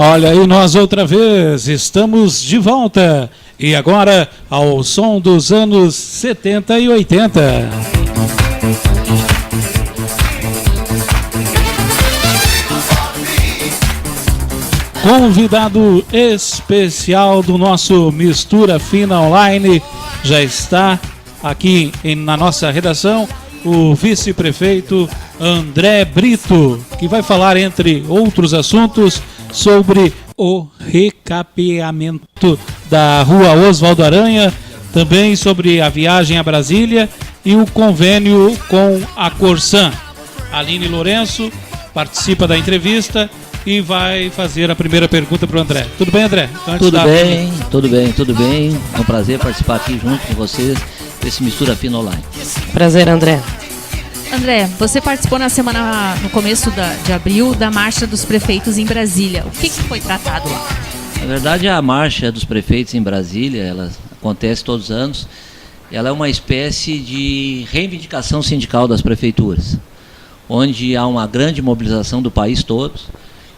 Olha aí, nós outra vez estamos de volta. E agora, ao som dos anos 70 e 80. Convidado especial do nosso Mistura Fina Online já está aqui na nossa redação, o vice-prefeito André Brito, que vai falar, entre outros assuntos, sobre o recapeamento da Rua Oswaldo Aranha, também sobre a viagem a Brasília e o convênio com a Corsan. Aline Lourenço participa da entrevista e vai fazer a primeira pergunta para o André. Tudo bem, André? Tudo bem. É um prazer participar aqui junto com vocês desse Mistura Fina Online. Prazer, André. André, você participou no começo de abril, da Marcha dos Prefeitos em Brasília. O que foi tratado lá? Na verdade, a Marcha dos Prefeitos em Brasília, ela acontece todos os anos. Ela é uma espécie de reivindicação sindical das prefeituras, onde há uma grande mobilização do país todo,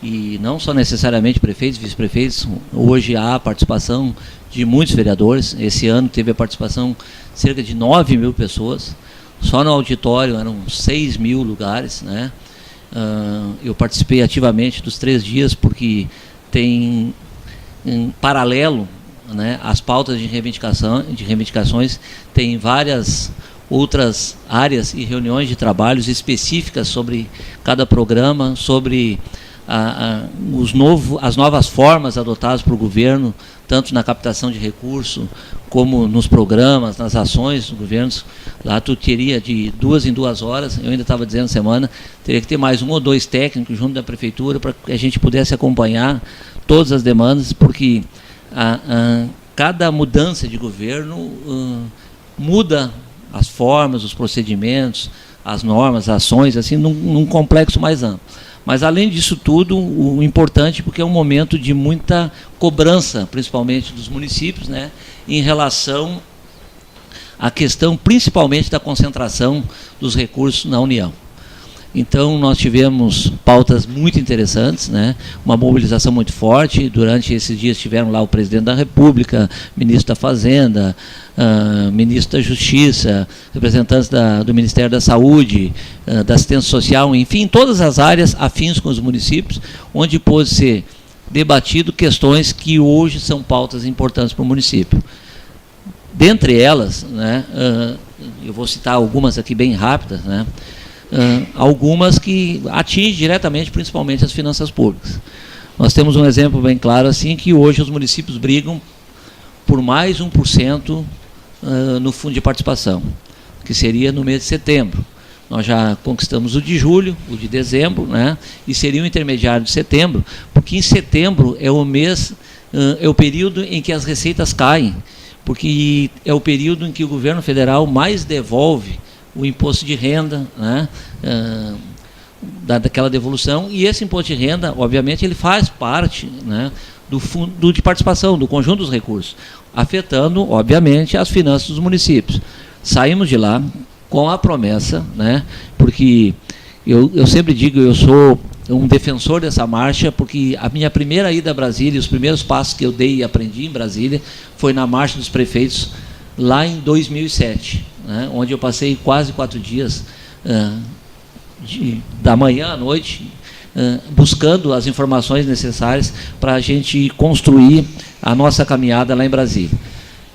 e não só necessariamente prefeitos, vice-prefeitos. Hoje há a participação de muitos vereadores. Esse ano teve a participação de cerca de 9 mil pessoas. Só no auditório eram 6 mil lugares, né? Eu participei ativamente dos 3 dias, porque tem, em paralelo, né, as pautas de reivindicações, tem várias outras áreas e reuniões de trabalhos específicas sobre cada programa, sobre as novas formas adotadas para o governo, tanto na captação de recursos, como nos programas, nas ações do governo. Lá tu teria de 2 em 2 horas, eu ainda estava dizendo semana, teria que ter mais 1 ou 2 técnicos junto da prefeitura para que a gente pudesse acompanhar todas as demandas, porque cada mudança de governo muda as formas, os procedimentos, as normas, as ações, assim, num complexo mais amplo. Mas, além disso tudo, o importante, porque é um momento de muita cobrança, principalmente dos municípios, né, em relação à questão, principalmente, da concentração dos recursos na União. Então, nós tivemos pautas muito interessantes, né, uma mobilização muito forte. Durante esses dias tiveram lá o presidente da República, ministro da Fazenda, ministro da Justiça, representantes do Ministério da Saúde, da Assistência Social, enfim, todas as áreas afins com os municípios, onde pôde ser debatido questões que hoje são pautas importantes para o município. Dentre elas, né, eu vou citar algumas aqui bem rápidas, né, algumas que atingem diretamente, principalmente, as finanças públicas. Nós temos um exemplo bem claro, assim, que hoje os municípios brigam por mais 1% no fundo de participação, que seria no mês de setembro. Nós já conquistamos o de julho, o de dezembro, né, e seria o intermediário de setembro, porque em setembro é o mês, é o período em que as receitas caem, porque é o período em que o governo federal mais devolve o imposto de renda, né, daquela devolução, e esse imposto de renda, obviamente, ele faz parte, né, do fundo de participação, do conjunto dos recursos, afetando, obviamente, as finanças dos municípios. Saímos de lá com a promessa, né, porque eu sempre digo, eu sou um defensor dessa marcha, porque a minha primeira ida a Brasília, os primeiros passos que eu dei e aprendi em Brasília, foi na Marcha dos Prefeitos, lá em 2007, né, onde eu passei quase 4 dias, da manhã à noite, buscando as informações necessárias para a gente construir a nossa caminhada lá em Brasília.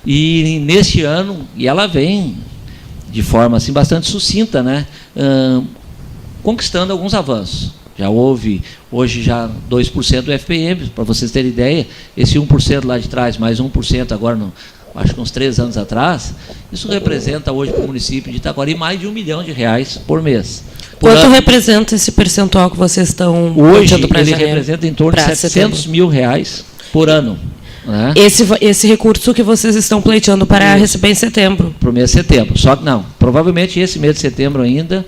E neste ano, e ela vem de forma assim, bastante sucinta, né, conquistando alguns avanços. Já houve, hoje, já 2% do FPM, para vocês terem ideia, esse 1% lá de trás, mais 1% agora, acho que uns 3 anos atrás, isso representa hoje para o município de Itaquari mais de R$1 milhão por mês. Quanto representa esse percentual que vocês estão hoje ele representa em torno de R$700 mil por ano. Né? Esse recurso que vocês estão pleiteando para receber em setembro. Para o mês de setembro. Só que não, provavelmente esse mês de setembro ainda,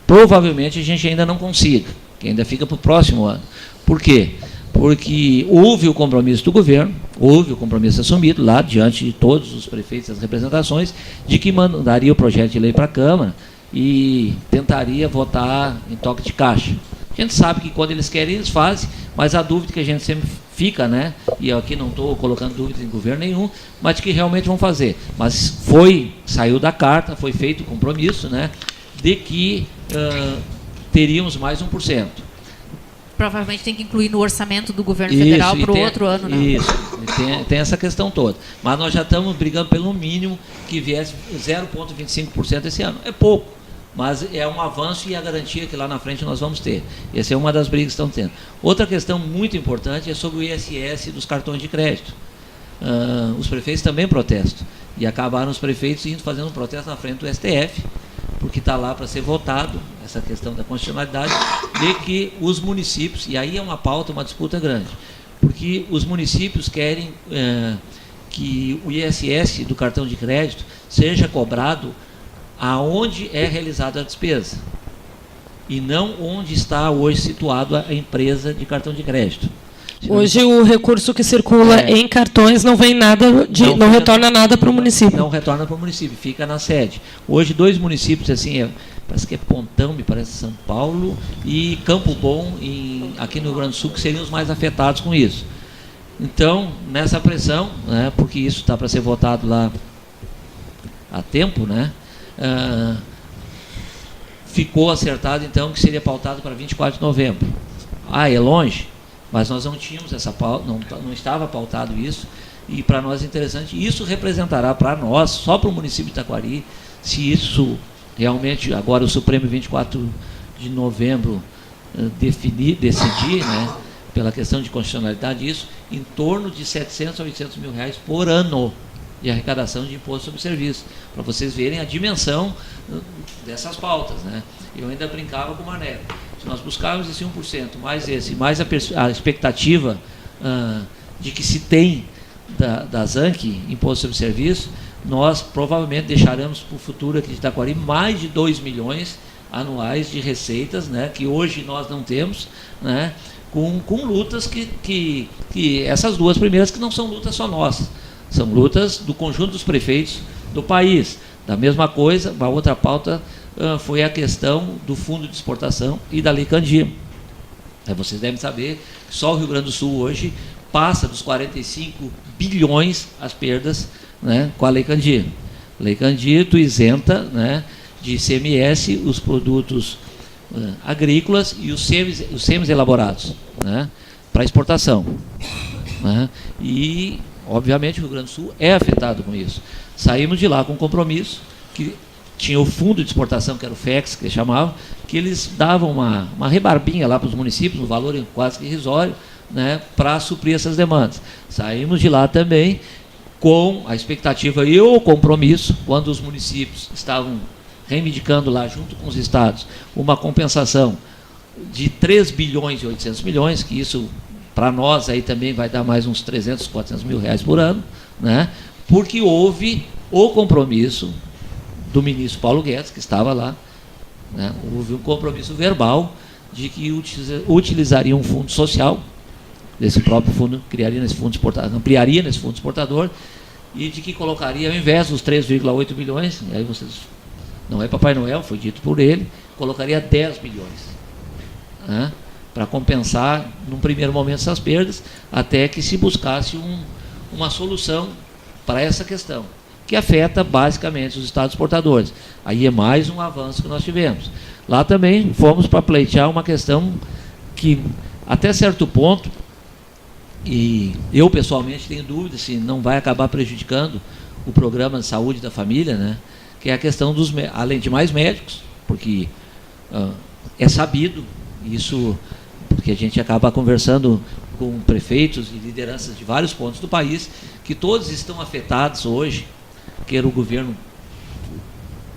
provavelmente a gente ainda não consiga, que ainda fica para o próximo ano. Por quê? Porque houve o compromisso do governo, houve o compromisso assumido lá, diante de todos os prefeitos e as representações, de que mandaria o projeto de lei para a Câmara e tentaria votar em toque de caixa. A gente sabe que quando eles querem, eles fazem, mas a dúvida que a gente sempre fica, né? E eu aqui não estou colocando dúvidas em governo nenhum, mas de que realmente vão fazer. Mas saiu da carta, foi feito o compromisso, né? De que teríamos mais 1%. Provavelmente tem que incluir no orçamento do governo federal para o outro ano, né? Isso, tem essa questão toda. Mas nós já estamos brigando pelo mínimo que viesse 0,25% esse ano. É pouco, mas é um avanço e a garantia que lá na frente nós vamos ter. Essa é uma das brigas que estão tendo. Outra questão muito importante é sobre o ISS dos cartões de crédito. Os prefeitos também protestam. E acabaram os prefeitos indo fazendo um protesto na frente do STF, porque está lá para ser votado essa questão da constitucionalidade, de que os municípios, e aí é uma pauta, uma disputa grande, porque os municípios querem que o ISS do cartão de crédito seja cobrado aonde é realizada a despesa, e não onde está hoje situado a empresa de cartão de crédito. Hoje o recurso que circula em cartões não vem nada não retorna nada para o município. Não retorna para o município, fica na sede. Hoje 2 municípios, assim, parece que é Pontão, me parece São Paulo, e Campo Bom, aqui no Rio Grande do Sul, que seriam os mais afetados com isso. Então, nessa pressão, né, porque isso está para ser votado lá há tempo, né, ficou acertado então que seria pautado para 24 de novembro. É longe? Mas nós não tínhamos essa pauta, não estava pautado isso, e para nós é interessante. Isso representará para nós, só para o município de Taquari, se isso realmente, agora o Supremo 24 de novembro decidir, né, pela questão de constitucionalidade, isso, em torno de 700 a 800 mil reais por ano de arrecadação de imposto sobre serviço, para vocês verem a dimensão dessas pautas, né? Eu ainda brincava com o Mané. Se nós buscarmos esse 1%, mais esse, mais a expectativa de que se tem da ZANC, Imposto sobre Serviço, nós provavelmente deixaremos para o futuro aqui de Taquari mais de 2 milhões anuais de receitas, né, que hoje nós não temos, né, com lutas que essas duas primeiras que não são lutas só nossas, são lutas do conjunto dos prefeitos do país. Da mesma coisa, uma outra pauta foi a questão do Fundo de Exportação e da Lei Candir. Vocês devem saber que só o Rio Grande do Sul hoje passa dos 45 bilhões as perdas, né, com a Lei Candir. Lei Candir, tu isenta, né, de ICMS os produtos agrícolas e os semis elaborados, né, para exportação. Né, e, obviamente, o Rio Grande do Sul é afetado com isso. Saímos de lá com um compromisso que tinha o fundo de exportação, que era o FEX, que eles chamavam, que eles davam uma rebarbinha lá para os municípios, um valor quase que irrisório, né, para suprir essas demandas. Saímos de lá também com a expectativa e o compromisso, quando os municípios estavam reivindicando lá, junto com os estados, uma compensação de 3 bilhões e 800 milhões, que isso, para nós, aí também vai dar mais uns 300, 400 mil reais por ano, né, porque houve o compromisso do ministro Paulo Guedes, que estava lá, né, houve um compromisso verbal de que utilizaria um fundo social, desse próprio fundo, criaria nesse fundo exportador, ampliaria nesse fundo exportador, e de que colocaria, ao invés dos 3,8 bilhões, e aí vocês, não é Papai Noel, foi dito por ele, colocaria 10 bilhões, né, para compensar, num primeiro momento, essas perdas, até que se buscasse uma solução para essa questão, que afeta basicamente os estados exportadores. Aí é mais um avanço que nós tivemos. Lá também fomos para pleitear uma questão que, até certo ponto, e eu pessoalmente tenho dúvida se não vai acabar prejudicando o programa de saúde da família, né, que é a questão dos, além de mais médicos, porque é sabido, isso porque a gente acaba conversando com prefeitos e lideranças de vários pontos do país, que todos estão afetados hoje, quer o governo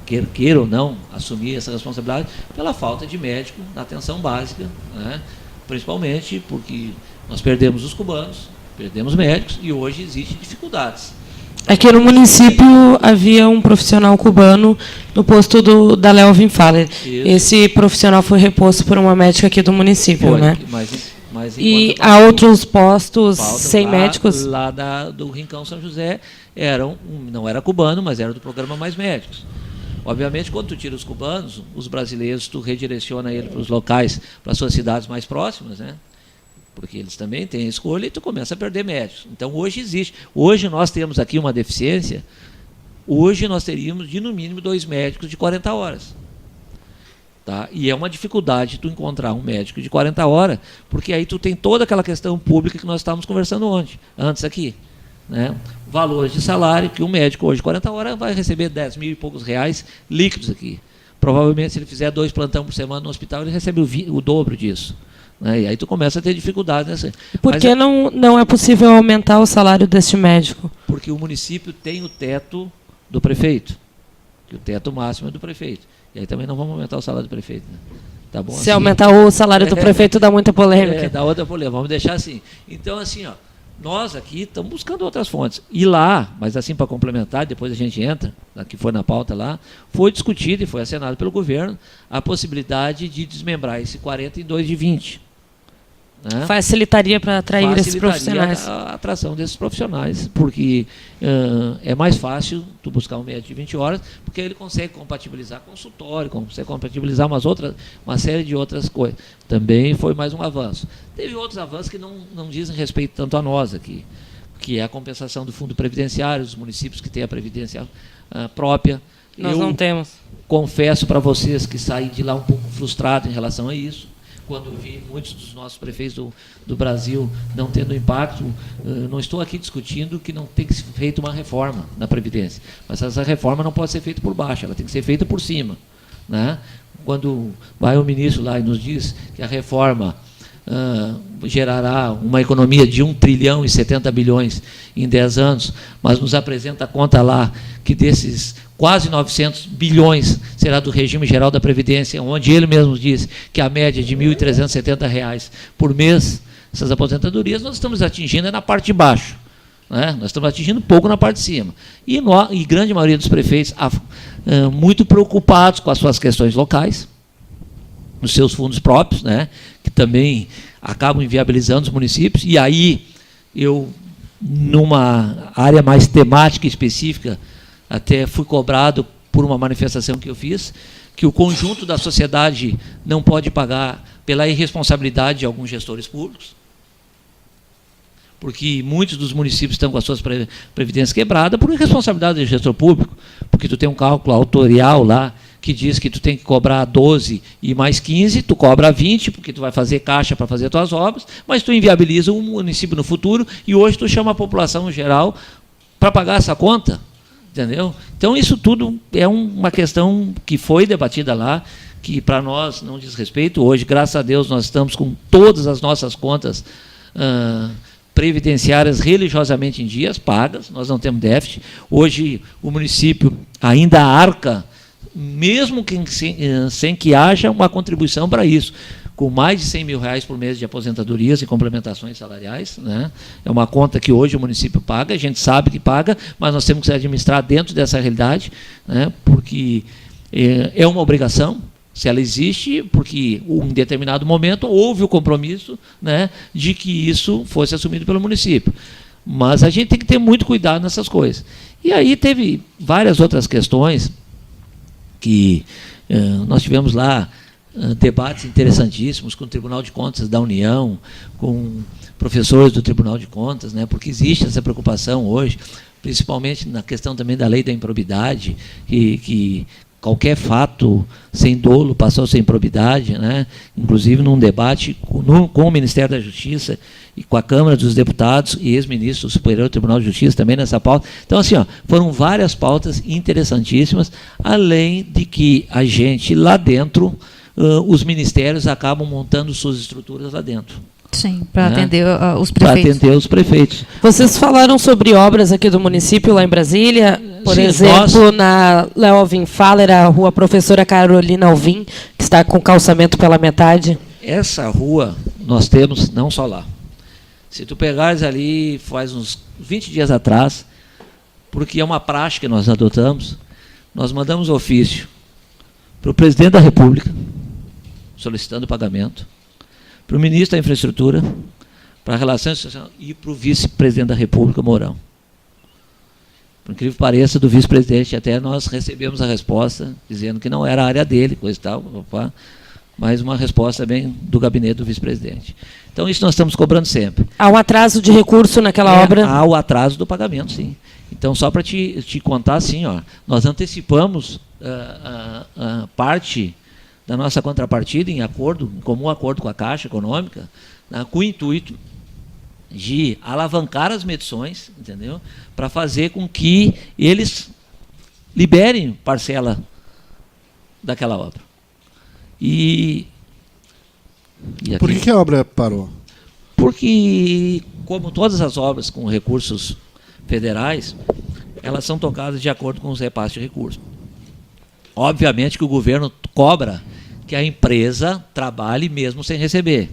queira ou não assumir essa responsabilidade, pela falta de médico na atenção básica, né? Principalmente porque nós perdemos os cubanos, perdemos médicos e hoje existem dificuldades. Aqui no município havia um profissional cubano no posto da Léo Vinfaler. Esse profissional foi reposto por uma médica aqui do município, foi, né? Mas e há outros postos sem médicos? Lá do Rincão São José não era cubano, mas era do programa Mais Médicos. Obviamente, quando tu tira os cubanos, os brasileiros, tu redireciona ele para os locais, para as suas cidades mais próximas, né? Porque eles também têm a escolha e tu começa a perder médicos. Então, hoje existe. Hoje nós temos aqui uma deficiência. Hoje nós teríamos, de no mínimo, 2 médicos de 40 horas. Tá? E é uma dificuldade tu encontrar um médico de 40 horas, porque aí tu tem toda aquela questão pública que nós estávamos conversando antes aqui. Né? Valores de salário, que um médico hoje de 40 horas vai receber 10 mil e poucos reais líquidos aqui. Provavelmente, se ele fizer 2 plantões por semana no hospital, ele recebe o dobro disso. Né? E aí tu começa a ter dificuldade nessa. Por que não é possível aumentar o salário deste médico? Porque o município tem o teto do prefeito, que o teto máximo é do prefeito. E aí também não vamos aumentar o salário do prefeito. Né? Tá bom, Se assim, aumentar o salário do prefeito dá muita polêmica. Dá outra polêmica, vamos deixar assim. Então, assim, ó, nós aqui estamos buscando outras fontes. E lá, mas assim para complementar, depois a gente entra, que foi na pauta lá, foi discutido e foi assinado pelo governo a possibilidade de desmembrar esse 40 em 2 de 20. Né? Facilitaria para atrair esses profissionais. A atração desses profissionais, porque é mais fácil tu buscar um médico de 20 horas, porque ele consegue compatibilizar consultório, consegue compatibilizar uma série de outras coisas. Também foi mais um avanço. Teve outros avanços que não dizem respeito tanto a nós aqui, que é a compensação do fundo previdenciário, os municípios que têm a previdência própria. Nós não temos. Confesso para vocês que saí de lá um pouco frustrado em relação a isso, quando vi muitos dos nossos prefeitos do Brasil não tendo impacto. Não estou aqui discutindo que não tem que ser feita uma reforma na Previdência, mas essa reforma não pode ser feita por baixo, ela tem que ser feita por cima. Né? Quando vai o ministro lá e nos diz que a reforma gerará uma economia de 1 trilhão e 70 bilhões em 10 anos, mas nos apresenta a conta lá que desses quase 900 bilhões será do regime geral da Previdência, onde ele mesmo diz que a média é de R$ 1.370 por mês, essas aposentadorias, nós estamos atingindo na parte de baixo. Né? Nós estamos atingindo pouco na parte de cima. E grande maioria dos prefeitos muito preocupados com as suas questões locais, os seus fundos próprios, né? Que também acabam inviabilizando os municípios. E aí, eu, numa área mais temática específica, até fui cobrado por uma manifestação que eu fiz, que o conjunto da sociedade não pode pagar pela irresponsabilidade de alguns gestores públicos, porque muitos dos municípios estão com as suas previdências quebradas por irresponsabilidade do gestor público, porque tu tem um cálculo autorial lá, que diz que tu tem que cobrar 12 e mais 15, tu cobra 20, porque tu vai fazer caixa para fazer tuas obras, mas tu inviabiliza um município no futuro, e hoje tu chama a população geral para pagar essa conta. Entendeu? Então, isso tudo é uma questão que foi debatida lá, que para nós não diz respeito. Hoje, graças a Deus, nós estamos com todas as nossas contas previdenciárias religiosamente em dias, pagas, nós não temos déficit. Hoje, o município ainda arca, mesmo sem que haja uma contribuição para isso, com mais de R$ 100 mil por mês de aposentadorias e complementações salariais. Né? É uma conta que hoje o município paga, a gente sabe que paga, mas nós temos que administrar dentro dessa realidade, né? Porque é uma obrigação, se ela existe, porque em determinado momento houve o compromisso, né, de que isso fosse assumido pelo município. Mas a gente tem que ter muito cuidado nessas coisas. E aí teve várias outras questões que nós tivemos lá, debates interessantíssimos com o Tribunal de Contas da União, com professores do Tribunal de Contas, né, porque existe essa preocupação hoje, principalmente na questão também da lei da improbidade, que qualquer fato sem dolo passou a ser improbidade, né, inclusive num debate com o Ministério da Justiça e com a Câmara dos Deputados e ex-ministro do Superior Tribunal de Justiça também nessa pauta. Então, assim, foram várias pautas interessantíssimas, além de que a gente lá dentro, os ministérios acabam montando suas estruturas lá dentro. Sim, para atender os prefeitos. Para atender os prefeitos. Vocês falaram sobre obras aqui do município, lá em Brasília, por exemplo, na Leovin Faller, a rua Professora Carolina Alvim, que está com calçamento pela metade. Essa rua nós temos não só lá. Se tu pegares ali, faz uns 20 dias atrás, porque é uma prática que nós adotamos, nós mandamos ofício para o presidente da República, solicitando o pagamento, para o ministro da Infraestrutura, para a Relação Institucional e para o vice-presidente da República, Mourão. Por incrível que pareça, do vice-presidente, até nós recebemos a resposta dizendo que não era a área dele, coisa e tal, mas uma resposta bem do gabinete do vice-presidente. Então, isso nós estamos cobrando sempre. Há um atraso de recurso naquela obra? Há o atraso do pagamento, sim. Então, só para te contar, assim, nós antecipamos a parte da nossa contrapartida em comum acordo com a Caixa Econômica, com o intuito de alavancar as medições, entendeu? Para fazer com que eles liberem parcela daquela obra. Por que a obra parou? Porque, como todas as obras com recursos federais, elas são tocadas de acordo com os repasses de recursos. Obviamente que o governo cobra que a empresa trabalhe mesmo sem receber.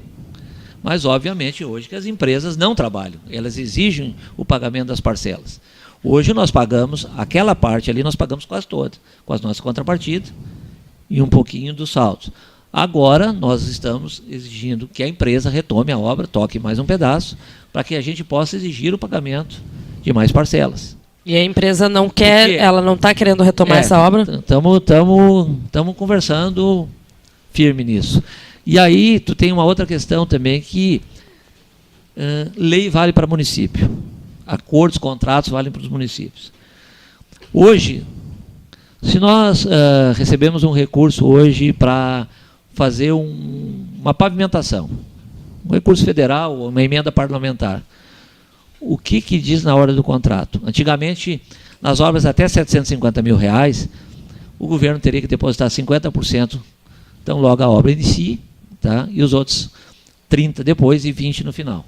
Mas, obviamente, hoje que as empresas não trabalham. Elas exigem o pagamento das parcelas. Hoje nós pagamos, aquela parte ali, nós pagamos quase toda, com as nossas contrapartidas e um pouquinho dos saldos. Agora, nós estamos exigindo que a empresa retome a obra, toque mais um pedaço, para que a gente possa exigir o pagamento de mais parcelas. E a empresa não quer, ela não está querendo retomar essa obra? Estamos conversando firme nisso. E aí, tu tem uma outra questão também que lei vale para município. Acordos, contratos valem para os municípios. Hoje, se nós recebemos um recurso hoje para fazer uma pavimentação, um recurso federal ou uma emenda parlamentar, o que diz na hora do contrato? Antigamente, nas obras até R$750 mil, o governo teria que depositar 50%, então logo a obra inicia, tá? E os outros 30% depois e 20% no final.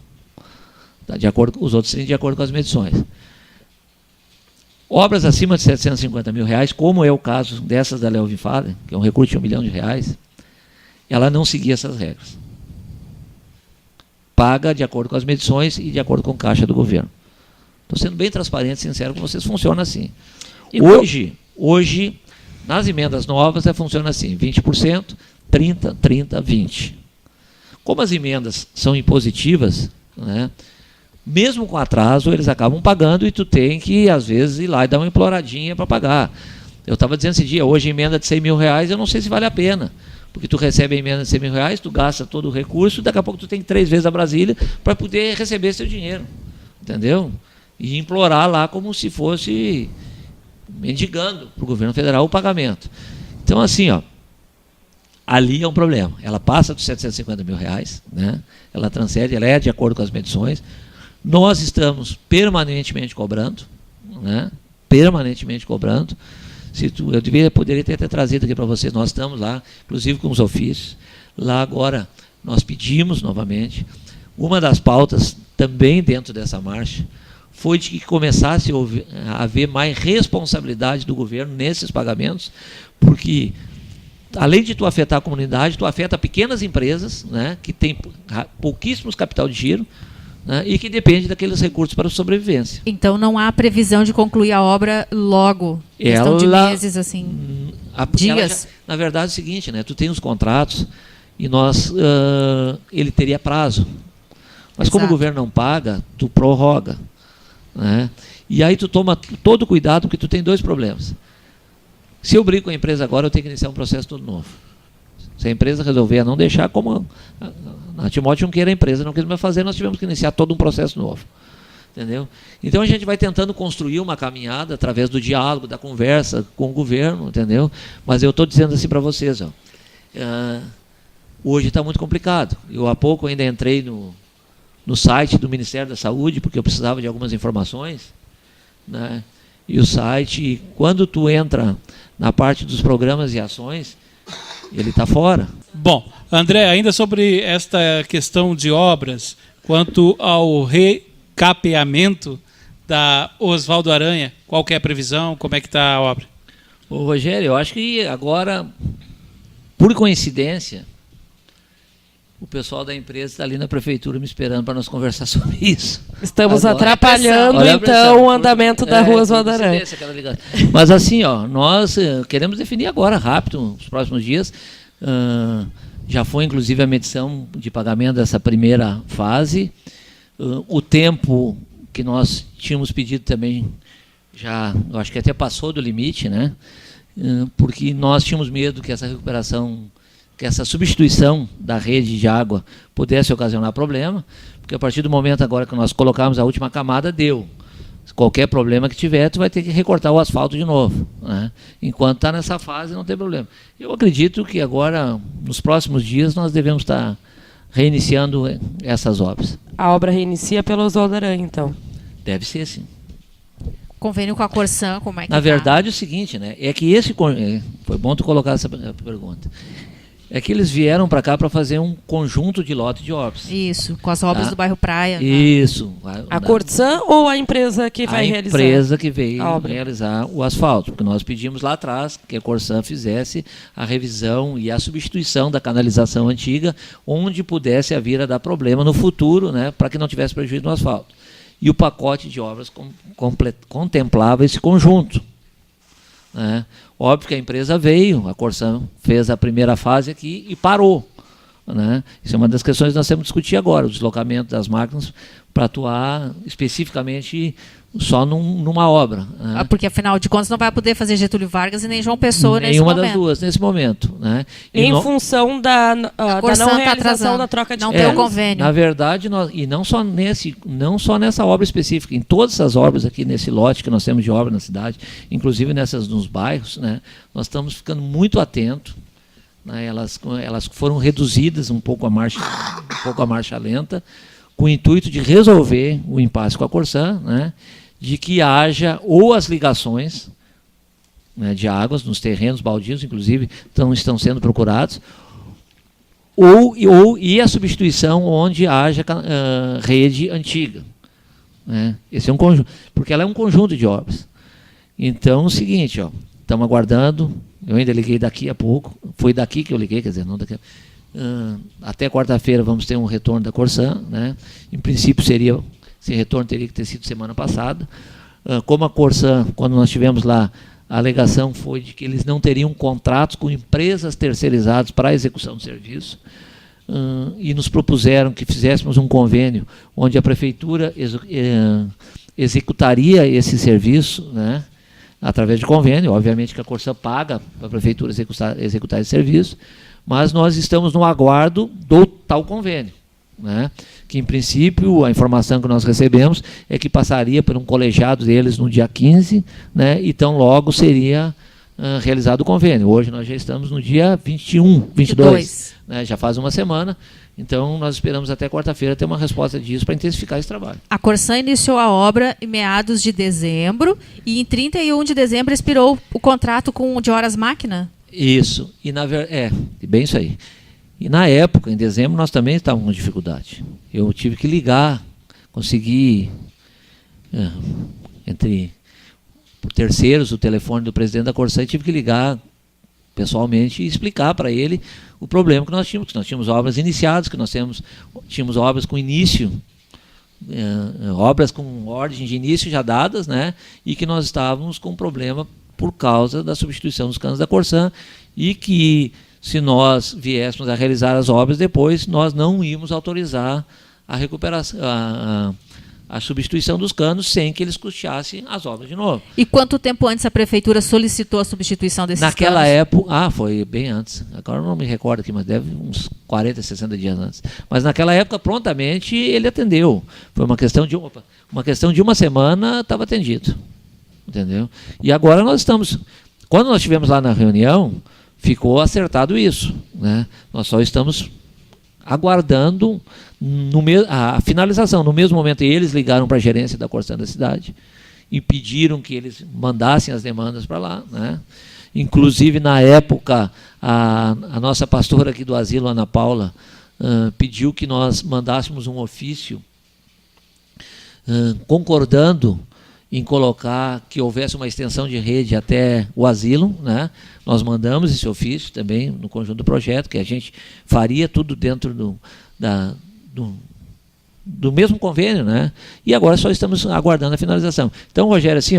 Tá? Os outros 30% de acordo com as medições. Obras acima de R$750 mil, como é o caso dessas da Leo Vinfada, que é um recurso de R$1 milhão, ela não seguia essas regras. Paga de acordo com as medições e de acordo com a Caixa do governo. Estou sendo bem transparente e sincero com vocês, funciona assim. Hoje, nas emendas novas, funciona assim, 20%, 30%, 30%, 20%. Como as emendas são impositivas, né, mesmo com atraso, eles acabam pagando e tu tem que, às vezes, ir lá e dar uma imploradinha para pagar. Eu estava dizendo esse dia, hoje emenda de R$100 mil, eu não sei se vale a pena. Porque tu recebe a emenda de R$100 mil, tu gasta todo o recurso, daqui a pouco tu tem que 3 vezes a Brasília para poder receber seu dinheiro. Entendeu? E implorar lá como se fosse mendigando para o governo federal o pagamento. Então, assim, ali é um problema. Ela passa dos R$750 mil, né? Ela transcende, ela é de acordo com as medições. Nós estamos permanentemente cobrando, né? Permanentemente cobrando. Eu poderia ter trazido aqui para vocês, nós estamos lá, inclusive com os ofícios. Lá agora, nós pedimos novamente. Uma das pautas, também dentro dessa marcha, foi de que começasse a haver mais responsabilidade do governo nesses pagamentos, porque, além de tu afetar a comunidade, tu afeta pequenas empresas, né, que têm pouquíssimos capital de giro, né, e que depende daqueles recursos para a sobrevivência. Então não há previsão de concluir a obra logo, questão de meses, assim, dias? Na verdade é o seguinte, né, tu tem os contratos e ele teria prazo. Mas como o governo não paga, tu prorroga. Né? E aí tu toma todo o cuidado, porque tu tem 2 problemas. Se eu brigo com a empresa agora, eu tenho que iniciar um processo todo novo. Se a empresa resolver não deixar, como a Timóteo não queira a empresa, não quis mais fazer, nós tivemos que iniciar todo um processo novo. Entendeu? Então a gente vai tentando construir uma caminhada através do diálogo, da conversa com o governo, entendeu? Mas eu estou dizendo assim para vocês, hoje está muito complicado. Eu há pouco ainda entrei no site do Ministério da Saúde, porque eu precisava de algumas informações, né? E o site, quando tu entra na parte dos programas e ações, ele está fora. Bom, André, ainda sobre esta questão de obras, quanto ao recapeamento da Oswaldo Aranha, qual que é a previsão, como é que está a obra? Ô, Rogério, eu acho que agora, por coincidência, o pessoal da empresa está ali na prefeitura me esperando para nós conversar sobre isso. Estamos agora atrapalhando, então, o andamento da Rua Oswaldo Aranha. Mas assim, nós queremos definir agora, rápido, nos próximos dias. Já foi, inclusive, a medição de pagamento dessa primeira fase. O tempo que nós tínhamos pedido também eu acho que até passou do limite, né? Porque nós tínhamos medo que essa recuperação, que essa substituição da rede de água pudesse ocasionar problema, porque a partir do momento agora que nós colocarmos a última camada, deu. Qualquer problema que tiver, tu vai ter que recortar o asfalto de novo, né? Enquanto está nessa fase, não tem problema. Eu acredito que agora, nos próximos dias, nós devemos estar reiniciando essas obras. A obra reinicia pelo Oswaldo Aranha, então? Deve ser, sim. Convênio com a Corsã, como é que Na verdade, é o seguinte, né? É que foi bom tu colocar essa pergunta. É que eles vieram para cá para fazer um conjunto de lote de obras. Isso, com as obras do bairro Praia. Isso. A Corsã ou a empresa que vai realizar? A empresa que veio realizar o asfalto. Porque nós pedimos lá atrás que a Corsã fizesse a revisão e a substituição da canalização antiga, onde pudesse vir a dar problema no futuro, né, para que não tivesse prejuízo no asfalto. E o pacote de obras contemplava esse conjunto, né? Óbvio que a empresa veio, a Corsã fez a primeira fase aqui e parou, né? Isso é uma das questões que nós temos que discutir agora, o deslocamento das máquinas para atuar especificamente só numa obra, né? Porque, afinal de contas, não vai poder fazer Getúlio Vargas e nem João Pessoa nesse momento. Nenhuma das duas nesse momento, né? Em função da não realização da troca de não ter o convênio. Na verdade, e não só nessa obra específica, em todas essas obras aqui nesse lote que nós temos de obra na cidade, inclusive nessas nos bairros, né? Nós estamos ficando muito atentos, né? Elas foram reduzidas um pouco a marcha lenta, com o intuito de resolver o impasse com a Corsã, né? De que haja ou as ligações, né, de águas nos terrenos baldios, inclusive estão sendo procurados, e a substituição onde haja rede antiga, né? Esse é um conjunto, porque ela é um conjunto de obras. Então, é o seguinte, estamos aguardando, eu ainda liguei daqui a pouco, foi daqui que eu liguei, quer dizer, não daqui até quarta-feira vamos ter um retorno da Corsã, né? Em princípio esse retorno teria que ter sido semana passada. Como a Corsã, quando nós estivemos lá, a alegação foi de que eles não teriam contratos com empresas terceirizadas para a execução do serviço, e nos propuseram que fizéssemos um convênio onde a prefeitura executaria esse serviço, né, através de convênio. Obviamente que a Corsã paga para a prefeitura executar esse serviço, mas nós estamos no aguardo do tal convênio, né? Que, em princípio, a informação que nós recebemos é que passaria por um colegiado deles no dia 15, né? Então logo seria realizado o convênio. Hoje nós já estamos no dia 22, né? Já faz uma semana, então nós esperamos até quarta-feira ter uma resposta disso para intensificar esse trabalho. A Corsã iniciou a obra em meados de dezembro e em 31 de dezembro expirou o contrato de horas máquina? Isso, bem isso aí. E na época, em dezembro, nós também estávamos com dificuldade. Eu tive que ligar, consegui, por terceiros, o telefone do presidente da Corsã, e tive que ligar pessoalmente e explicar para ele o problema que nós tínhamos obras iniciadas, que nós tínhamos obras com início, obras com ordem de início já dadas, né? E que nós estávamos com problema por causa da substituição dos canos da Corsã, e que, se nós viéssemos a realizar as obras depois, nós não íamos autorizar a recuperação, a substituição dos canos sem que eles custeassem as obras de novo. E quanto tempo antes a prefeitura solicitou a substituição desses canos? Naquela época, foi bem antes, agora não me recordo aqui, mas deve uns 40, 60 dias antes. Mas naquela época, prontamente, ele atendeu. Foi uma questão de uma semana, estava atendido. Entendeu? E agora quando nós estivemos lá na reunião, ficou acertado isso, né? Nós só estamos aguardando a finalização. No mesmo momento, eles ligaram para a gerência da Corsã da cidade e pediram que eles mandassem as demandas para lá, né? Inclusive, na época, a nossa pastora aqui do asilo, Ana Paula, pediu que nós mandássemos um ofício concordando em colocar que houvesse uma extensão de rede até o asilo, né? Nós mandamos esse ofício também no conjunto do projeto, que a gente faria tudo dentro do mesmo convênio, né? E agora só estamos aguardando a finalização. Então, Rogério, assim,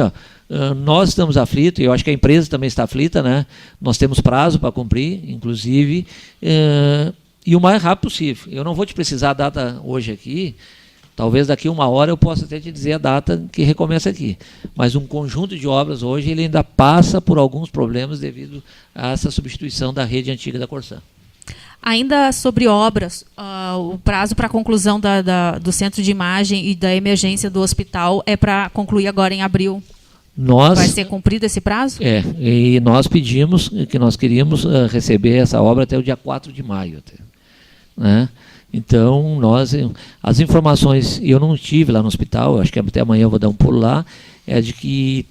nós estamos aflitos, e eu acho que a empresa também está aflita, né? Nós temos prazo para cumprir, inclusive, e o mais rápido possível. Eu não vou te precisar a data hoje aqui, Talvez daqui 1 hora eu possa até te dizer a data que recomeça aqui. Mas um conjunto de obras hoje ele ainda passa por alguns problemas devido a essa substituição da rede antiga da Corsã. Ainda sobre obras, o prazo para a conclusão do centro de imagem e da emergência do hospital é para concluir agora em abril. Vai ser cumprido esse prazo? E nós pedimos que nós queríamos receber essa obra até o dia 4 de maio. Né? Então, as informações, eu não estive lá no hospital, acho que até amanhã eu vou dar um pulo lá, é de que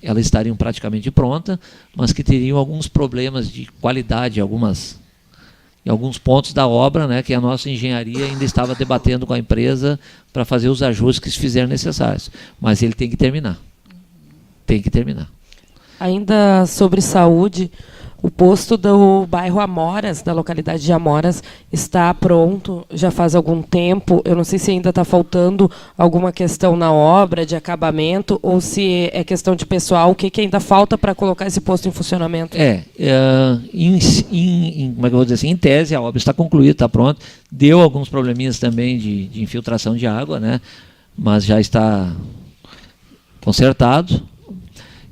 elas estariam praticamente prontas, mas que teriam alguns problemas de qualidade, em alguns pontos da obra, né, que a nossa engenharia ainda estava debatendo com a empresa para fazer os ajustes que se fizeram necessários. Mas ele tem que terminar. Tem que terminar. Ainda sobre saúde, o posto do bairro Amoras, da localidade de Amoras, está pronto já faz algum tempo. Eu não sei se ainda está faltando alguma questão na obra de acabamento ou se é questão de pessoal. O que ainda falta para colocar esse posto em funcionamento? Como é que eu vou dizer assim, em tese a obra está concluída, está pronta. Deu alguns probleminhas também de infiltração de água, né? Mas já está consertado.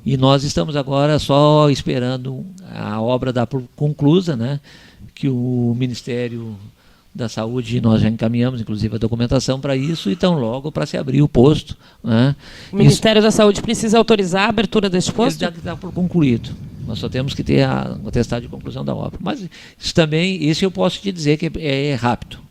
E nós estamos agora só esperando a obra dar por conclusa, né? Que o Ministério da Saúde, nós já encaminhamos, inclusive, a documentação para isso, e tão logo para se abrir o posto. Né? O Ministério da Saúde precisa autorizar a abertura deste posto? Ele já está por concluído. Nós só temos que ter o atestado de conclusão da obra. Mas isso também, isso eu posso te dizer que é rápido.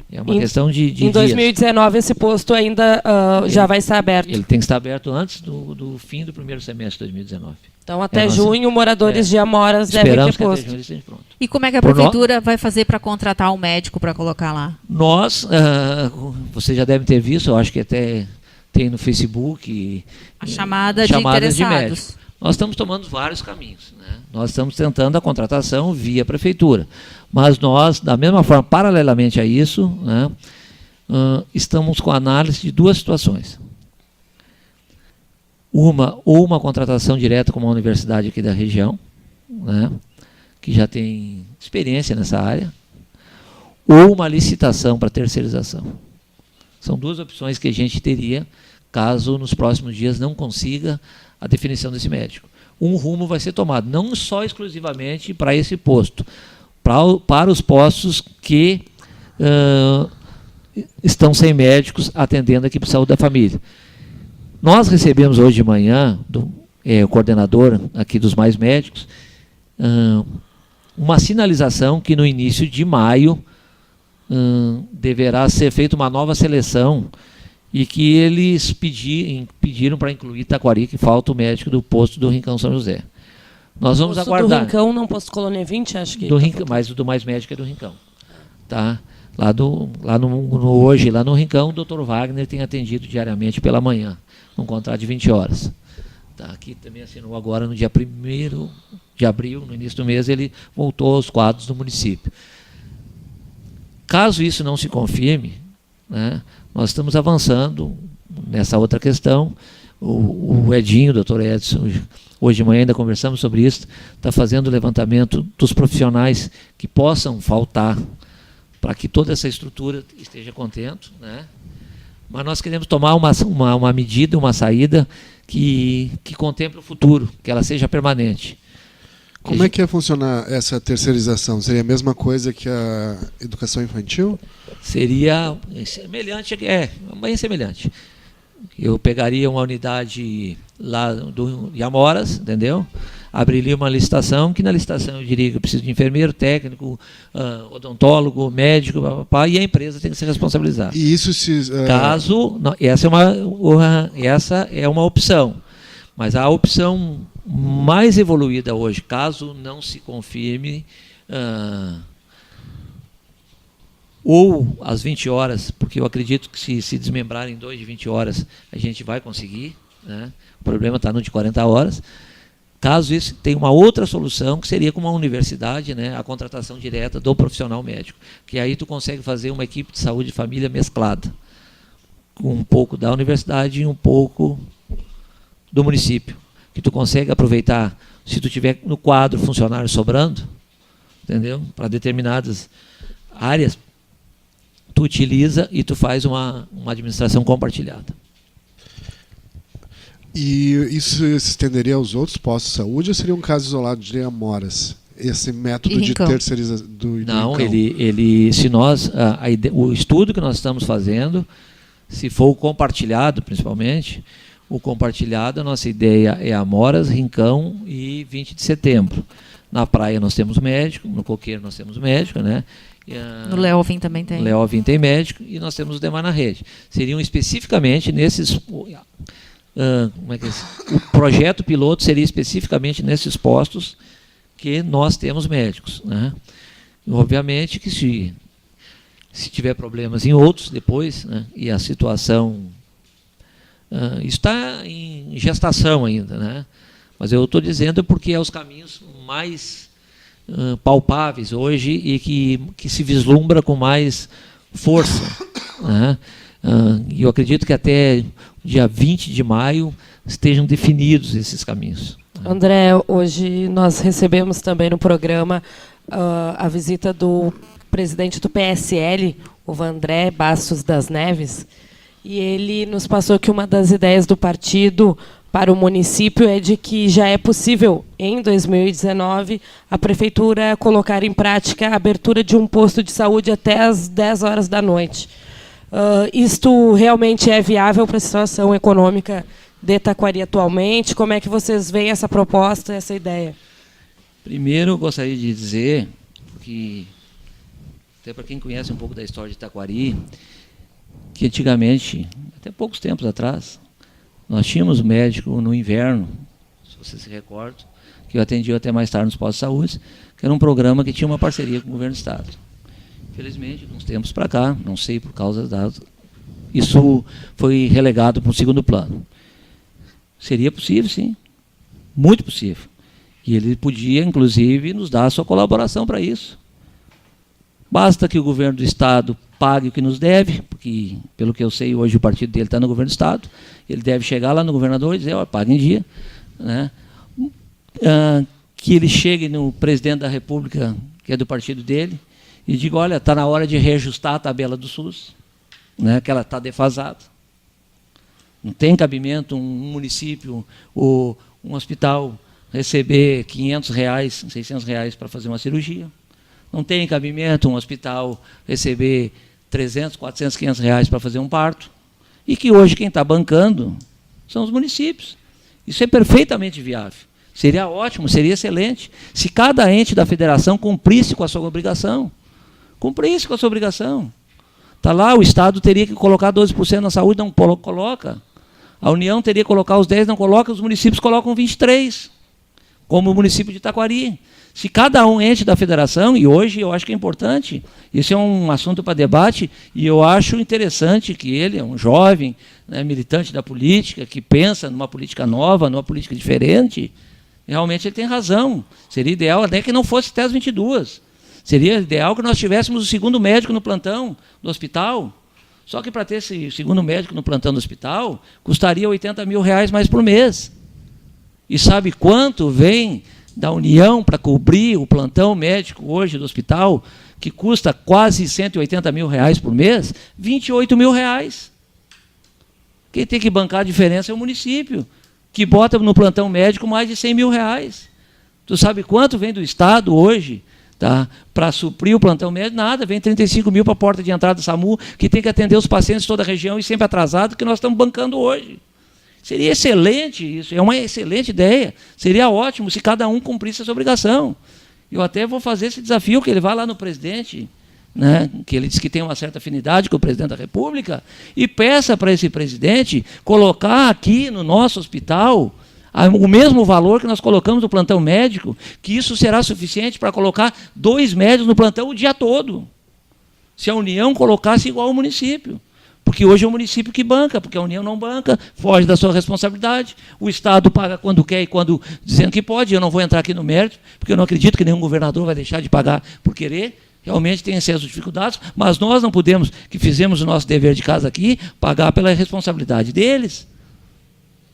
É uma questão de Em 2019, dias. Esse posto ainda já vai estar aberto? Ele tem que estar aberto antes do fim do primeiro semestre de 2019. Então, até junho, moradores de Amoras devem ter posto. Até junho esteja pronto. E como é que a prefeitura vai fazer para contratar um médico para colocar lá? Nós, você já deve ter visto, eu acho que até tem no Facebook... A chamada de interessados. Nós estamos tomando vários caminhos. Né? Nós estamos tentando a contratação via prefeitura. Mas nós, da mesma forma, paralelamente a isso, né, estamos com a análise de duas situações. Uma contratação direta com uma universidade aqui da região, né, que já tem experiência nessa área, ou uma licitação para terceirização. São duas opções que a gente teria caso nos próximos dias não consiga a definição desse médico. Um rumo vai ser tomado, não só exclusivamente para esse posto, para os postos que estão sem médicos atendendo aqui para a saúde da família. Nós recebemos hoje de manhã, o coordenador aqui dos Mais Médicos, uma sinalização que no início de maio deverá ser feita uma nova seleção e que eles pediram para incluir Taquari, que falta o médico do posto do Rincão São José. Nós vamos aguardar. Do Rincão, não posto Colônia 20, acho que... Mas o do Mais Médico é do Rincão. Tá? Hoje, lá no Rincão, o Dr. Wagner tem atendido diariamente pela manhã, num contrato de 20 horas. Tá? Aqui também assinou agora, no dia 1º de abril, no início do mês, ele voltou aos quadros do município. Caso isso não se confirme, né, nós estamos avançando nessa outra questão. O Edinho, o doutor Edson, hoje de manhã ainda conversamos sobre isso, está fazendo o levantamento dos profissionais que possam faltar para que toda essa estrutura esteja contente, né? Mas nós queremos tomar uma medida, uma saída que contemple o futuro, que ela seja permanente. Como é que ia funcionar essa terceirização? Seria a mesma coisa que a educação infantil? Seria semelhante, bem semelhante. Eu pegaria uma unidade lá de Amoras, entendeu? Abriria uma licitação, que na licitação eu diria que eu preciso de enfermeiro, técnico, odontólogo, médico, e a empresa tem que se responsabilizar. E isso se... Caso... Não, essa é uma opção. Mas a opção mais evoluída hoje, caso não se confirme, ou às 20 horas, porque eu acredito que se desmembrarem 2 de 20 horas, a gente vai conseguir, né? O problema está no de 40 horas. Caso isso, tem uma outra solução, que seria com uma universidade, né, a contratação direta do profissional médico, que aí tu consegue fazer uma equipe de saúde de família mesclada, com um pouco da universidade e um pouco do município, que tu consegue aproveitar, se tu tiver no quadro funcionário sobrando, entendeu? Para determinadas áreas, tu utiliza e tu faz uma administração compartilhada. E isso se estenderia aos outros postos de saúde ou seria um caso isolado de Amoras? Esse método de terceirização do Não, se nós o estudo que nós estamos fazendo, se for o compartilhado, principalmente, o compartilhado, a nossa ideia é Amoras, Rincão e 20 de setembro. Na praia nós temos médico, no Coqueiro nós temos médico, né? No Leovin também tem. No Leovin tem médico e nós temos os demais na rede. Seriam especificamente nesses... o projeto piloto seria especificamente nesses postos que nós temos médicos, né? E, obviamente que se tiver problemas em outros depois, né, e a situação está em gestação ainda, né? Mas eu estou dizendo porque é os caminhos mais palpáveis hoje e que se vislumbra com mais força, né? E eu acredito que até dia 20 de maio estejam definidos esses caminhos. André, hoje nós recebemos também no programa a visita do presidente do PSL, o Vandré Bastos das Neves, e ele nos passou que uma das ideias do partido para o município é de que já é possível, em 2019, a prefeitura colocar em prática a abertura de um posto de saúde até às 10 horas da noite. Isto realmente é viável para a situação econômica de Taquari atualmente? Como é que vocês veem essa proposta, essa ideia? Primeiro, eu gostaria de dizer que, até para quem conhece um pouco da história de Taquari, que antigamente, até poucos tempos atrás, nós tínhamos médico no inverno, se você se recorda, que eu atendia até mais tarde nos postos de saúde, que era um programa que tinha uma parceria com o governo do Estado. Infelizmente, de uns tempos para cá, não sei por causa isso foi relegado para um segundo plano. Seria possível, sim. Muito possível. E ele podia, inclusive, nos dar a sua colaboração para isso. Basta que o governo do Estado pague o que nos deve, porque, pelo que eu sei, hoje o partido dele está no governo do Estado. Ele deve chegar lá no governador e dizer, pague em dia. Né? Que ele chegue no presidente da República, que é do partido dele, e diga, olha, está na hora de reajustar a tabela do SUS, né, que ela está defasada. Não tem cabimento um município ou um hospital receber R$500, R$600 para fazer uma cirurgia. Não tem cabimento um hospital receber R$300, R$400, R$500 para fazer um parto. E que hoje quem está bancando são os municípios. Isso é perfeitamente viável. Seria ótimo, seria excelente, se cada ente da federação cumprisse com a sua obrigação. Cumprisse com a sua obrigação. Está lá, o Estado teria que colocar 12% na saúde, não coloca. A União teria que colocar os 10%, não coloca, os municípios colocam 23%, como o município de Taquari. Se cada um ente da federação, e hoje eu acho que é importante, isso é um assunto para debate, e eu acho interessante que ele é um jovem, né, militante da política, que pensa numa política nova, numa política diferente, realmente ele tem razão. Seria ideal até que não fosse até as 22. Seria ideal que nós tivéssemos o segundo médico no plantão do hospital. Só que para ter esse segundo médico no plantão do hospital, custaria R$80 mil mais por mês. E sabe quanto vem da União para cobrir o plantão médico hoje do hospital, que custa quase R$180 mil por mês? R$28 mil. Quem tem que bancar a diferença é o município, que bota no plantão médico mais de R$100 mil. Tu sabe quanto vem do Estado hoje? Tá? Para suprir o plantão médico, nada, vem 35 mil para a porta de entrada do SAMU, que tem que atender os pacientes de toda a região e sempre atrasado, que nós estamos bancando hoje. Seria excelente isso, é uma excelente ideia. Seria ótimo se cada um cumprisse essa obrigação. Eu até vou fazer esse desafio, que ele vá lá no presidente, né, que ele diz que tem uma certa afinidade com o presidente da República, e peça para esse presidente colocar aqui no nosso hospital o mesmo valor que nós colocamos no plantão médico, que isso será suficiente para colocar 2 médicos no plantão o dia todo. Se a União colocasse igual ao município. Porque hoje é o município que banca, porque a União não banca, foge da sua responsabilidade. O Estado paga quando quer e quando dizendo que pode. Eu não vou entrar aqui no mérito, porque eu não acredito que nenhum governador vai deixar de pagar por querer. Realmente tem essas dificuldades, mas nós não podemos, que fizemos o nosso dever de casa aqui, pagar pela responsabilidade deles,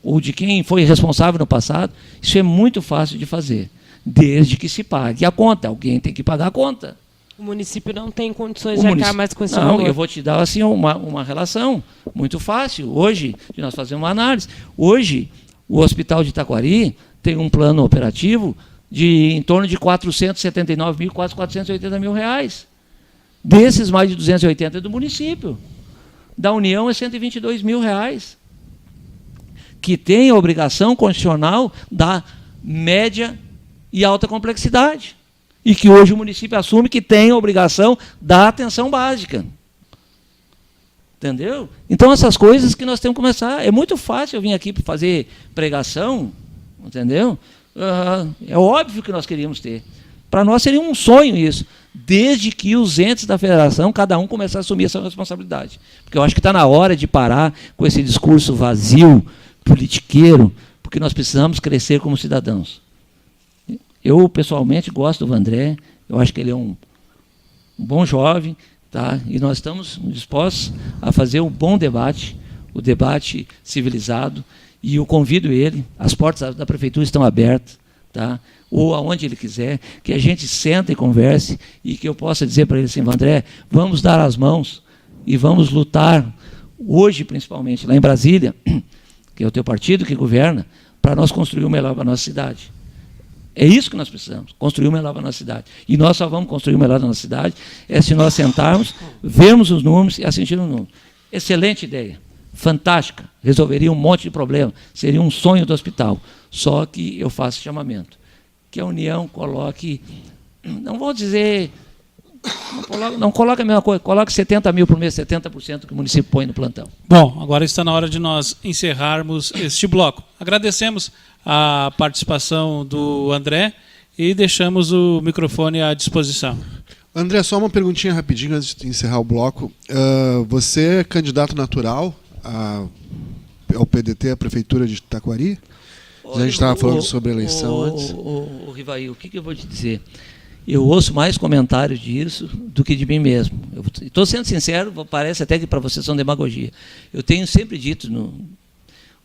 ou de quem foi responsável no passado. Isso é muito fácil de fazer, desde que se pague a conta. Alguém tem que pagar a conta. O município não tem condições de arcar mais com esse valor. Não, eu vou te dar assim, uma relação muito fácil. Hoje, nós fazemos uma análise. Hoje, o Hospital de Taquari tem um plano operativo de em torno de 479 mil, quase 480 mil reais. Desses, mais de 280 é do município. Da União é 122 mil reais. Que tem a obrigação constitucional da média e alta complexidade. E que hoje o município assume que tem a obrigação da atenção básica. Entendeu? Então, essas coisas que nós temos que começar. É muito fácil eu vir aqui para fazer pregação, entendeu? É óbvio que nós queríamos ter. Para nós seria um sonho isso, desde que os entes da federação, cada um começar a assumir essa responsabilidade. Porque eu acho que está na hora de parar com esse discurso vazio, politiqueiro, porque nós precisamos crescer como cidadãos. Eu, pessoalmente, gosto do André, eu acho que ele é um bom jovem, tá? E nós estamos dispostos a fazer um bom debate, o debate civilizado, e eu convido ele, as portas da prefeitura estão abertas, tá? Ou aonde ele quiser, que a gente senta e converse, e que eu possa dizer para ele assim, André, vamos dar as mãos e vamos lutar, hoje principalmente, lá em Brasília, que é o teu partido que governa, para nós construir o melhor para a nossa cidade. É isso que nós precisamos, construir o melhor para a nossa cidade. E nós só vamos construir o melhor da nossa cidade se nós sentarmos, vermos os números e assistirmos os números. Excelente ideia, fantástica, resolveria um monte de problemas, seria um sonho do hospital. Só que eu faço chamamento, que a União coloque, não vou dizer, não coloque a mesma coisa, coloque 70 mil por mês, 70% que o município põe no plantão. Bom, agora está na hora de nós encerrarmos este bloco. Agradecemos a participação do André e deixamos o microfone à disposição. André, só uma perguntinha rapidinho antes de encerrar o bloco. Você é candidato natural ao PDT, à Prefeitura de Taquari? A gente estava falando sobre a eleição antes. Rivaí, o que eu vou te dizer? Eu ouço mais comentários disso do que de mim mesmo. Estou sendo sincero, parece até que para vocês são demagogia. Eu tenho sempre dito,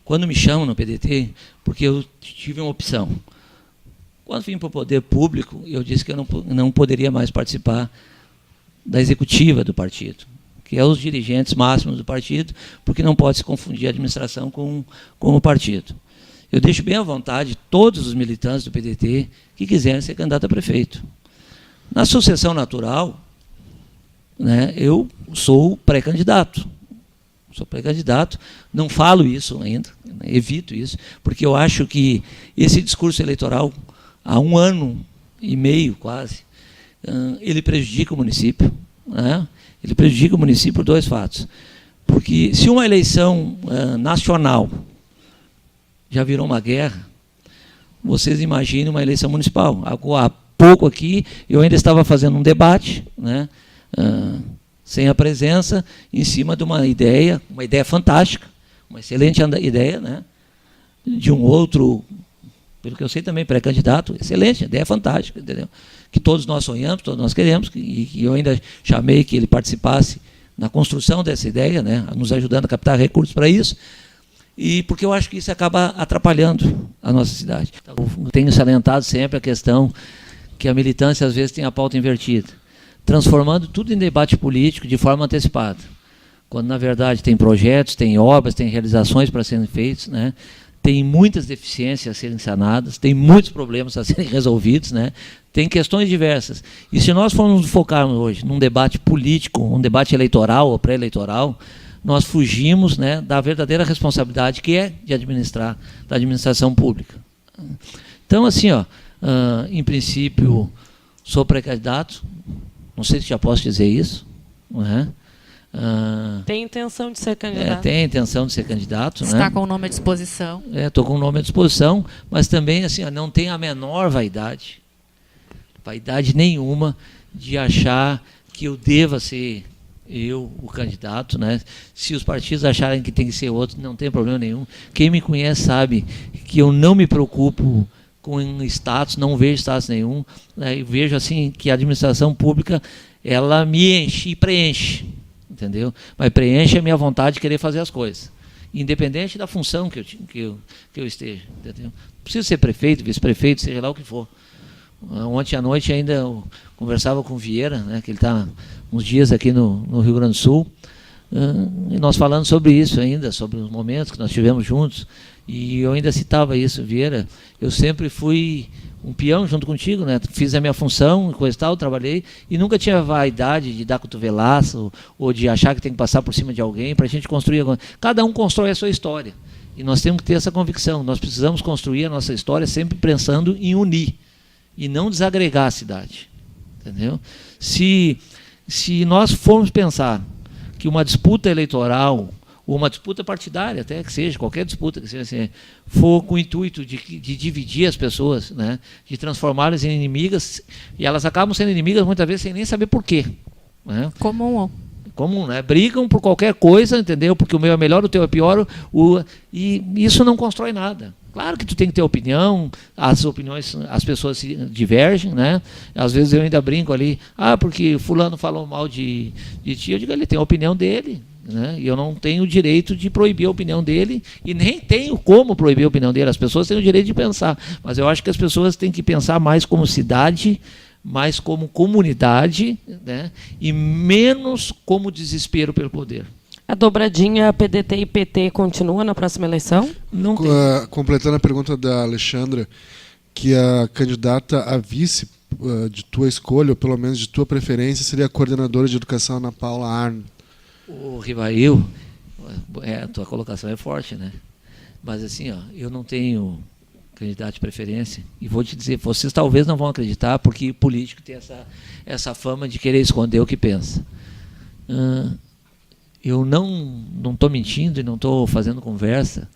quando me chamam no PDT, porque eu tive uma opção. Quando vim para o poder público, eu disse que eu não poderia mais participar da executiva do partido, que é os dirigentes máximos do partido, porque não pode se confundir a administração com o partido. Eu deixo bem à vontade todos os militantes do PDT que quiserem ser candidato a prefeito. Na sucessão natural, né, eu sou pré-candidato. Sou pré-candidato, não falo isso ainda, evito isso, porque eu acho que esse discurso eleitoral, há 1 ano e meio quase, ele prejudica o município. Né? Ele prejudica o município por 2 fatos. Porque se uma eleição nacional já virou uma guerra, vocês imaginem uma eleição municipal. Há pouco aqui, eu ainda estava fazendo um debate, né, sem a presença, em cima de uma ideia fantástica, uma excelente ideia, né, de um outro, pelo que eu sei também, pré-candidato, excelente, ideia fantástica, entendeu? Que todos nós sonhamos, todos nós queremos, e eu ainda chamei que ele participasse na construção dessa ideia, né, nos ajudando a captar recursos para isso, e porque eu acho que isso acaba atrapalhando a nossa cidade. Eu tenho salientado sempre a questão que a militância às vezes tem a pauta invertida, transformando tudo em debate político de forma antecipada, quando na verdade tem projetos, tem obras, tem realizações para serem feitas, né? Tem muitas deficiências a serem sanadas, tem muitos problemas a serem resolvidos, né? Tem questões diversas. E se nós formos focarmos hoje num debate político, um debate eleitoral ou pré-eleitoral, nós fugimos, né, da verdadeira responsabilidade que é de administrar, da administração pública. Então, assim, em princípio, sou pré-candidato, não sei se já posso dizer isso, não é? Tem intenção de ser candidato? Tem intenção de ser candidato. Está, né? Com o nome à disposição. Estou com o nome à disposição, mas também assim, não tenho a menor vaidade nenhuma de achar que eu deva ser o candidato, né? Se os partidos acharem que tem que ser outro, não tem problema nenhum. Quem me conhece sabe que eu não me preocupo com status, não vejo status nenhum, né? Eu vejo assim que a administração pública ela me enche e preenche, entendeu? Mas preenche a minha vontade de querer fazer as coisas, independente da função que eu esteja, entendeu? Não preciso ser prefeito, vice-prefeito, seja lá o que for. Ontem à noite ainda eu conversava com o Vieira, né, que ele está uns dias aqui no Rio Grande do Sul, e nós falando sobre isso ainda, sobre os momentos que nós tivemos juntos, e eu ainda citava isso, Vieira, eu sempre fui um peão junto contigo, né? Fiz a minha função, coisa e tal, trabalhei, e nunca tinha vaidade de dar cotovelaço ou de achar que tem que passar por cima de alguém para a gente construir. Cada um constrói a sua história, e nós temos que ter essa convicção, nós precisamos construir a nossa história sempre pensando em unir, e não desagregar a cidade, entendeu? Se nós formos pensar que uma disputa eleitoral, ou uma disputa partidária, até que seja, qualquer disputa que seja assim, for com o intuito de dividir as pessoas, né, de transformá-las em inimigas, e elas acabam sendo inimigas muitas vezes sem nem saber por quê. Né? Comum, né? Brigam por qualquer coisa, entendeu? Porque o meu é melhor, o teu é pior, e isso não constrói nada. Claro que tu tem que ter opinião, as opiniões, as pessoas se divergem, né? Às vezes eu ainda brinco ali, porque fulano falou mal de ti, eu digo, ele tem a opinião dele, né? E eu não tenho o direito de proibir a opinião dele, e nem tenho como proibir a opinião dele, as pessoas têm o direito de pensar, mas eu acho que as pessoas têm que pensar mais como cidade, mais como comunidade, né? E menos como desespero pelo poder. A dobradinha PDT e PT continua na próxima eleição? Não tem. Completando a pergunta da Alexandra, que a candidata a vice de tua escolha, ou pelo menos de tua preferência, seria a coordenadora de educação Ana Paula Arno. O Rivail, a tua colocação é forte, né? Mas assim, eu não tenho candidato de preferência, e vou te dizer, vocês talvez não vão acreditar, porque político tem essa fama de querer esconder o que pensa. Eu não estou mentindo e não estou fazendo conversa.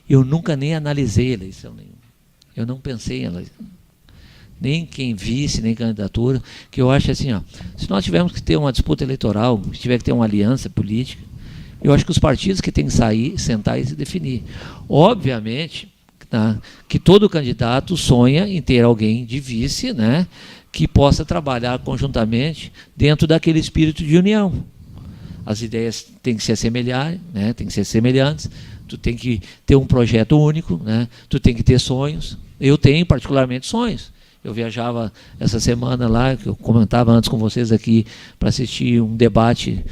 Eu nunca nem analisei eleição nenhuma. Eu não pensei em eleição. Nem quem vice, nem candidatura. Que eu acho assim, se nós tivermos que ter uma disputa eleitoral, se tiver que ter uma aliança política, eu acho que os partidos que têm que sair, sentar e se definir. Obviamente, tá, que todo candidato sonha em ter alguém de vice, né, que possa trabalhar conjuntamente dentro daquele espírito de união. As ideias têm que se assemelhar, né? Têm que ser semelhantes, tu tem que ter um projeto único, né? Tu tem que ter sonhos. Eu tenho particularmente sonhos. Eu viajava essa semana lá, que eu comentava antes com vocês aqui, para assistir um debate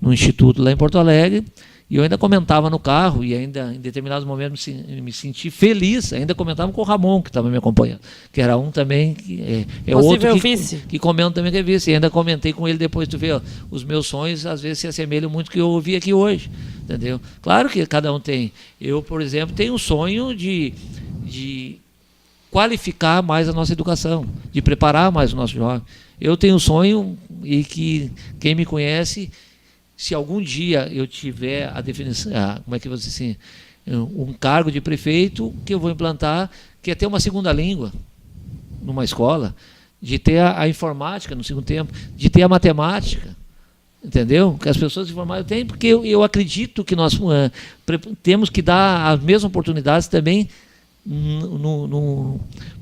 no Instituto lá em Porto Alegre, e eu ainda comentava no carro, e ainda em determinados momentos me senti feliz, ainda comentava com o Ramon, que estava me acompanhando, que era um também, que é outro que comenta também que é vice, e ainda comentei com ele depois, tu vê, os meus sonhos às vezes se assemelham muito com o que eu ouvi aqui hoje, entendeu? Claro que cada um tem. Eu, por exemplo, tenho um sonho de qualificar mais a nossa educação, de preparar mais o nosso jovem. Eu tenho um sonho, e que quem me conhece, se algum dia eu tiver a definição, como é que eu vou dizer assim, um cargo de prefeito, que eu vou implantar, que é ter uma segunda língua numa escola, de ter a informática no segundo tempo, de ter a matemática, entendeu? Que as pessoas informadas têm, porque eu acredito que nós temos que dar as mesmas oportunidades também no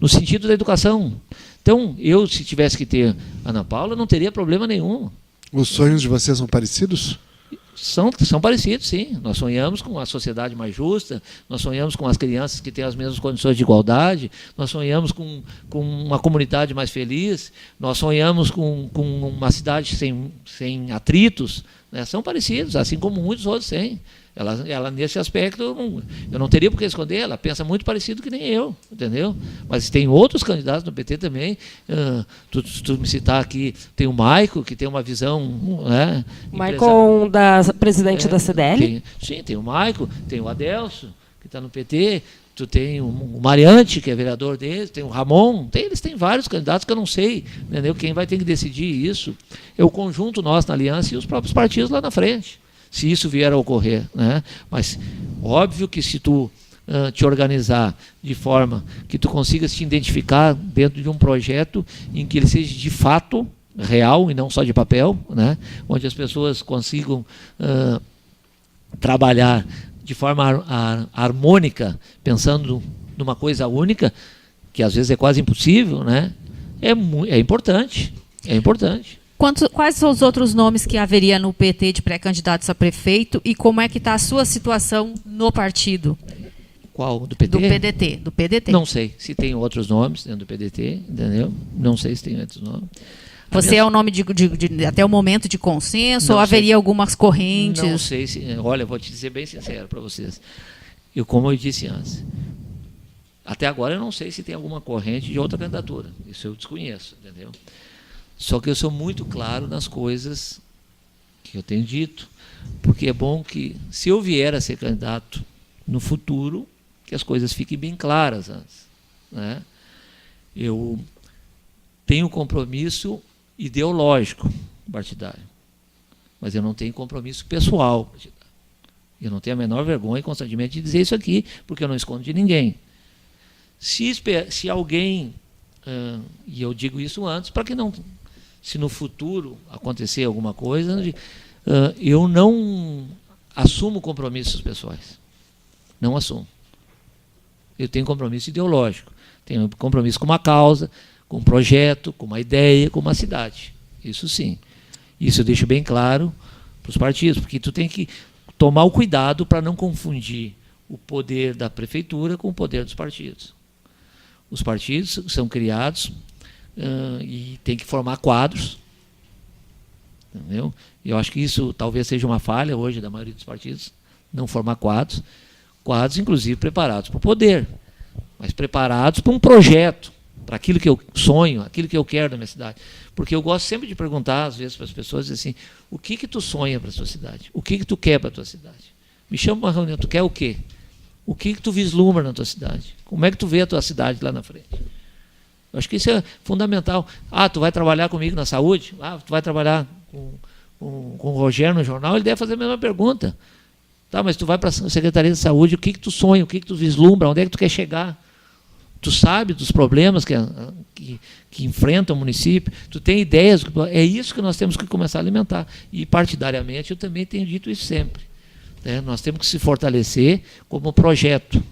sentido da educação. Então, eu, se tivesse que ter Ana Paula, não teria problema nenhum. Os sonhos de vocês são parecidos? São parecidos, sim. Nós sonhamos com uma sociedade mais justa, nós sonhamos com as crianças que têm as mesmas condições de igualdade, nós sonhamos com uma comunidade mais feliz, nós sonhamos com uma cidade sem atritos, né? São parecidos, assim como muitos outros têm. Ela nesse aspecto, eu não teria por que esconder, ela pensa muito parecido que nem eu, entendeu? Mas tem outros candidatos no PT também, tu me citar aqui, tem o Maico, que tem uma visão... Né, Maicon, presidente da CDL? Tem o Maico, tem o Adelso, que está no PT, tu tem o Mariante, que é vereador deles, tem o Ramon, eles têm vários candidatos que eu não sei, entendeu? Quem vai ter que decidir isso é o conjunto nosso na aliança e os próprios partidos lá na frente, se isso vier a ocorrer, né? Mas óbvio que se tu te organizar de forma que tu consigas te identificar dentro de um projeto em que ele seja de fato real e não só de papel, né? Onde as pessoas consigam trabalhar de forma harmônica, pensando numa coisa única, que às vezes é quase impossível, né? É importante, é importante. Quais são os outros nomes que haveria no PT de pré-candidatos a prefeito, e como é que está a sua situação no partido? Qual? Do PT? Do PDT. Não sei se tem outros nomes dentro do PDT, entendeu? Não sei se tem outros nomes. Você é o nome de até o momento de consenso ou haveria algumas correntes? Não sei se... Olha, vou te dizer bem sincero para vocês. Como eu disse antes, até agora eu não sei se tem alguma corrente de outra candidatura. Isso eu desconheço, entendeu? Só que eu sou muito claro nas coisas que eu tenho dito, porque é bom que, se eu vier a ser candidato no futuro, que as coisas fiquem bem claras antes, né? Eu tenho compromisso ideológico partidário, mas eu não tenho compromisso pessoal partidário. Eu não tenho a menor vergonha constantemente de dizer isso aqui, porque eu não escondo de ninguém. Se alguém, e eu digo isso antes, para que não, se no futuro acontecer alguma coisa, eu não assumo compromissos pessoais. Não assumo. Eu tenho compromisso ideológico, tenho compromisso com uma causa, com um projeto, com uma ideia, com uma cidade. Isso sim. Isso eu deixo bem claro para os partidos, porque tu tem que tomar o cuidado para não confundir o poder da prefeitura com o poder dos partidos. Os partidos são criados e tem que formar quadros. Entendeu? E eu acho que isso talvez seja uma falha hoje da maioria dos partidos, não formar quadros, inclusive preparados para o poder, mas preparados para um projeto, para aquilo que eu sonho, aquilo que eu quero da minha cidade. Porque eu gosto sempre de perguntar, às vezes, para as pessoas assim, o que tu sonha para a tua cidade? O que tu quer para a tua cidade? Me chama para uma reunião, tu quer o quê? O que tu vislumbra na tua cidade? Como é que tu vê a tua cidade lá na frente? Eu acho que isso é fundamental. Tu vai trabalhar comigo na saúde? Tu vai trabalhar com o Rogério no jornal? Ele deve fazer a mesma pergunta. Tá, mas tu vai para a Secretaria de Saúde, o que tu sonha? O que tu vislumbra? Onde é que tu quer chegar? Tu sabe dos problemas que enfrenta o município, tu tem ideias, é isso que nós temos que começar a alimentar. E partidariamente eu também tenho dito isso sempre. Né? Nós temos que se fortalecer como projeto,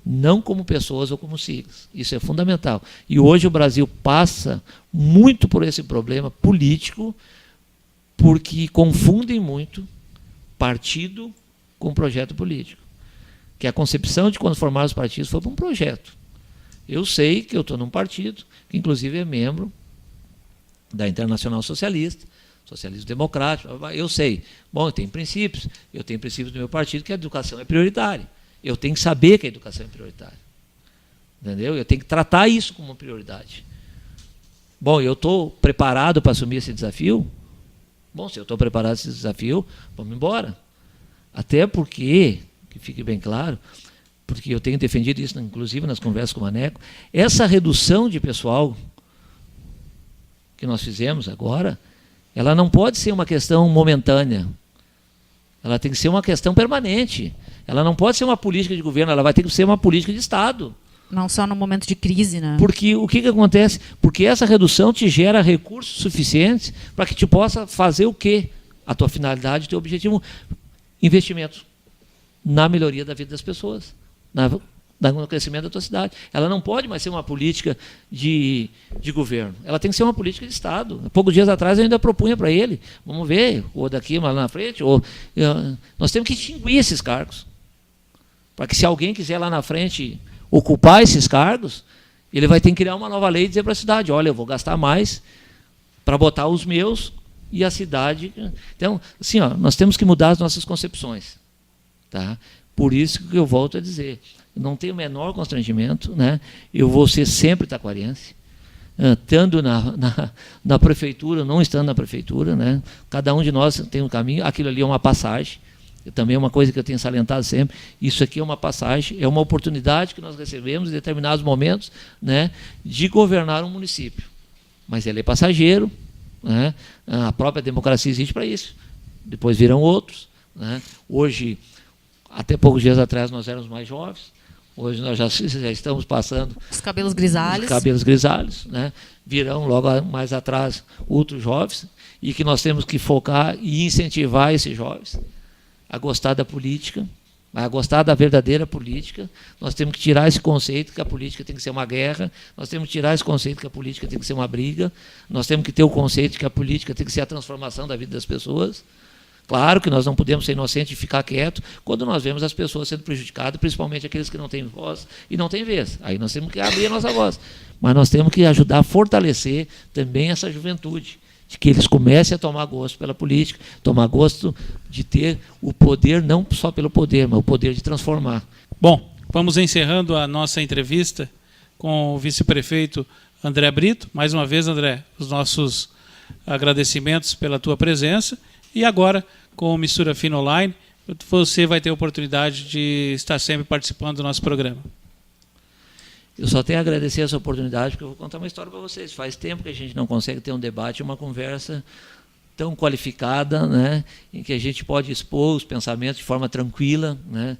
não como pessoas ou como siglas. Isso é fundamental. E hoje o Brasil passa muito por esse problema político, porque confundem muito partido com projeto político. Que a concepção de quando formaram os partidos foi para um projeto. Eu sei que eu estou num partido, que inclusive é membro da Internacional Socialista, Socialismo Democrático, eu sei. Bom, eu tenho princípios do meu partido que a educação é prioritária. Eu tenho que saber que a educação é prioritária. Entendeu? Eu tenho que tratar isso como prioridade. Bom, eu estou preparado para assumir esse desafio? Bom, se eu estou preparado para esse desafio, vamos embora. Até porque, que fique bem claro, porque eu tenho defendido isso, inclusive nas conversas com o Maneco, essa redução de pessoal que nós fizemos agora, ela não pode ser uma questão momentânea. Ela tem que ser uma questão permanente. Ela não pode ser uma política de governo, ela vai ter que ser uma política de Estado. Não só no momento de crise, né? Porque o que acontece? Porque essa redução te gera recursos suficientes para que te possa fazer o quê? A tua finalidade, o teu objetivo, investimento na melhoria da vida das pessoas. No crescimento da tua cidade. Ela não pode mais ser uma política de governo. Ela tem que ser uma política de Estado. Há poucos dias atrás eu ainda propunha para ele, vamos ver, ou daqui lá na frente, nós temos que extinguir esses cargos. Para que se alguém quiser lá na frente ocupar esses cargos, ele vai ter que criar uma nova lei e dizer para a cidade, olha, eu vou gastar mais para botar os meus e a cidade. Então, assim, nós temos que mudar as nossas concepções. Tá? Por isso que eu volto a dizer, não tenho o menor constrangimento, né? Eu vou ser sempre taquariense, estando na prefeitura, não estando na prefeitura, né? Cada um de nós tem um caminho, aquilo ali é uma passagem, também é uma coisa que eu tenho salientado sempre, isso aqui é uma passagem, é uma oportunidade que nós recebemos em determinados momentos, né, de governar um município. Mas ele é passageiro, né? A própria democracia existe para isso, depois virão outros, né? Hoje, até poucos dias atrás nós éramos mais jovens, hoje nós já estamos passando os cabelos grisalhos, né? Virão logo mais atrás outros jovens, e que nós temos que focar e incentivar esses jovens a gostar da política, a gostar da verdadeira política. Nós temos que tirar esse conceito que a política tem que ser uma guerra, nós temos que tirar esse conceito que a política tem que ser uma briga, nós temos que ter o conceito que a política tem que ser a transformação da vida das pessoas. Claro que nós não podemos ser inocentes e ficar quietos quando nós vemos as pessoas sendo prejudicadas, principalmente aqueles que não têm voz e não têm vez. Aí nós temos que abrir a nossa voz. Mas nós temos que ajudar a fortalecer também essa juventude, de que eles comecem a tomar gosto pela política, tomar gosto de ter o poder, não só pelo poder, mas o poder de transformar. Bom, vamos encerrando a nossa entrevista com o vice-prefeito André Brito. Mais uma vez, André, os nossos agradecimentos pela tua presença. E agora, com o Mistura Fina Online, você vai ter a oportunidade de estar sempre participando do nosso programa. Eu só tenho a agradecer essa oportunidade, porque eu vou contar uma história para vocês. Faz tempo que a gente não consegue ter um debate, uma conversa tão qualificada, né, em que a gente pode expor os pensamentos de forma tranquila, né,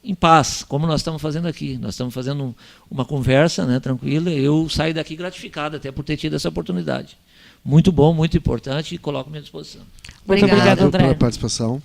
em paz, como nós estamos fazendo aqui. Nós estamos fazendo uma conversa, né, tranquila. Eu saio daqui gratificado até por ter tido essa oportunidade. Muito bom, muito importante, e coloco à minha disposição. Muito obrigado, André, pela participação.